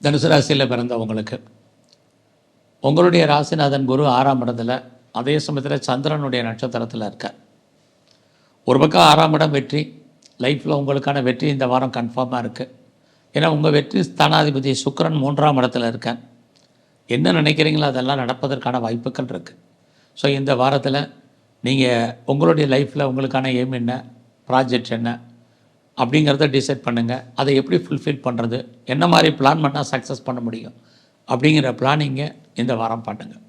தனுசு ராசியில் பிறந்தவங்களுக்கு உங்களுடைய ராசிநாதன் குரு 6ஆம் இடத்துல, அதே சமயத்தில் சந்திரனுடைய நட்சத்திரத்தில் இருக்கார். ஒரு பக்கம் 6ஆம் இடம் வெற்றி, லைஃப்பில் உங்களுக்கான வெற்றி இந்த வாரம் கன்ஃபார்மாக இருக்குது. ஏன்னா உங்கள் வெற்றி ஸ்தானாதிபதி சுக்கிரன் 3ஆம் இடத்துல இருக்கார். என்ன நினைக்கிறீங்களோ அதெல்லாம் நடப்பதற்கான வாய்ப்புகள் இருக்குது. ஸோ இந்த வாரத்தில் நீங்கள் உங்களுடைய லைஃப்பில் உங்களுக்கான எய்ம் என்ன, ப்ராஜெக்ட் என்ன அப்படிங்கிறத டிசைட் பண்ணுங்கள். அதை எப்படி ஃபுல்ஃபில் பண்ணுறது, என்ன மாதிரி பிளான் பண்ணால் சக்ஸஸ் பண்ண முடியும் அப்படிங்கிற பிளானிங்கை இந்த வாரம் பண்ணுங்கள்.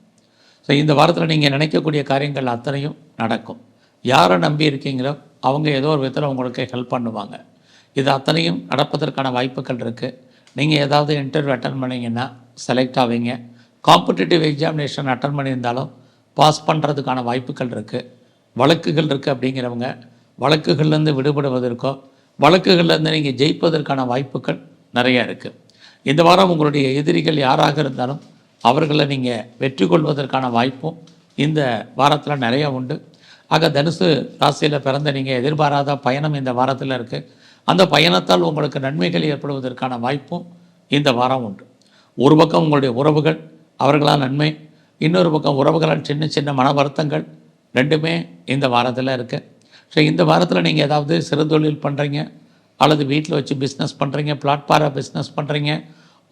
ஸோ இந்த வாரத்தில் நீங்கள் நினைக்கக்கூடிய காரியங்கள் அத்தனையும் நடக்கும். யாரை நம்பி இருக்கீங்களோ அவங்க ஏதோ ஒரு விதத்தில் உங்களுக்கு ஹெல்ப் பண்ணுவாங்க. இது அத்தனையும் நடப்பதற்கான வாய்ப்புகள் இருக்குது. நீங்கள் ஏதாவது இன்டர்வியூ அட்டன் பண்ணிங்கன்னா செலக்ட் ஆவீங்க. காம்படிட்டிவ் எக்ஸாமினேஷன் அட்டன் பண்ணியிருந்தாலும் பாஸ் பண்ணுறதுக்கான வாய்ப்புகள் இருக்குது. வழக்குகள் இருக்குது அப்படிங்கிறவங்க வழக்குகள்லேருந்து விடுபடுவதற்கோ வழக்குகள்லேருந்து நீங்கள் ஜெயிப்பதற்கான வாய்ப்புகள் நிறையா இருக்குது. இந்த வாரம் உங்களுடைய எதிரிகள் யாராக இருந்தாலும் அவர்களை நீங்கள் வெற்றி கொள்வதற்கான வாய்ப்பும் இந்த வாரத்தில் நிறையா உண்டு. ஆக தனுசு ராசியில் பிறந்த நீங்கள் எதிர்பாராத பயணம் இந்த வாரத்தில் இருக்குது. அந்த பயணத்தால் உங்களுக்கு நன்மைகள் ஏற்படுவதற்கான வாய்ப்பும் இந்த வாரம் உண்டு. ஒரு பக்கம் உங்களுடைய உறவுகள், அவர்களால் நன்மை, இன்னொரு பக்கம் உறவுகளால் சின்ன சின்ன மன வருத்தங்கள், ரெண்டுமே இந்த வாரத்தில் இருக்குது. ஸோ இந்த வாரத்தில் நீங்கள் ஏதாவது சிறு தொழில் பண்ணுறீங்க, அல்லது வீட்டில் வச்சு பிஸ்னஸ் பண்ணுறீங்க, பிளாட்ஃபார பிஸ்னஸ் பண்ணுறீங்க,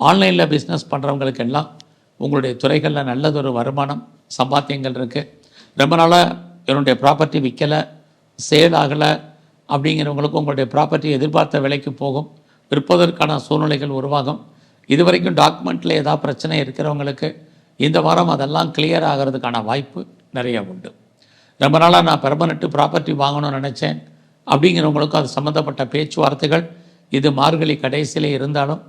ஆன்லைனில் பிஸ்னஸ் பண்ணுறவங்களுக்கு எல்லாம் உங்களுடைய துறைகளில் நல்லதொரு வருமானம் சம்பாத்தியங்கள் இருக்குது. ரொம்ப நாளாக என்னுடைய ப்ராப்பர்ட்டி விற்கலை, சேல் ஆகலை அப்படிங்கிறவங்களுக்கும் உங்களுடைய ப்ராப்பர்ட்டி எதிர்பார்த்த விலைக்கு போகும், விற்பதற்கான சூழ்நிலைகள் உருவாகும். இது வரைக்கும் டாக்குமெண்ட்டில் ஏதாவது பிரச்சனை இருக்கிறவங்களுக்கு இந்த வாரம் அதெல்லாம் கிளியர் ஆகிறதுக்கான வாய்ப்பு நிறைய உண்டு. ரொம்ப நாளாக நான் பெர்மனெண்ட்டு ப்ராப்பர்ட்டி வாங்கணும்னு நினச்சேன் அப்படிங்கிறவங்களுக்கும் அது சம்மந்தப்பட்ட பேச்சுவார்த்தைகள் இது மார்கழி கடைசியில் இருந்தாலும்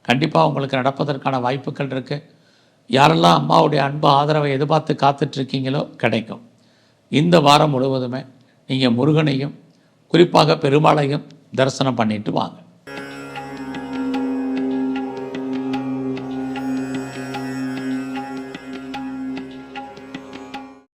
கண்டிப்பாக உங்களுக்கு நடப்பதற்கான வாய்ப்புகள் இருக்குது. யாரெல்லாம் அம்மாவுடைய அன்பு ஆதரவை எதிர்பார்த்து காத்துட்ருக்கீங்களோ கிடைக்கும். இந்த வாரம் முழுவதுமே நீங்கள் முருகனையும் குறிப்பாக பெருமாளையும் தரிசனம் பண்ணிட்டு வாங்க.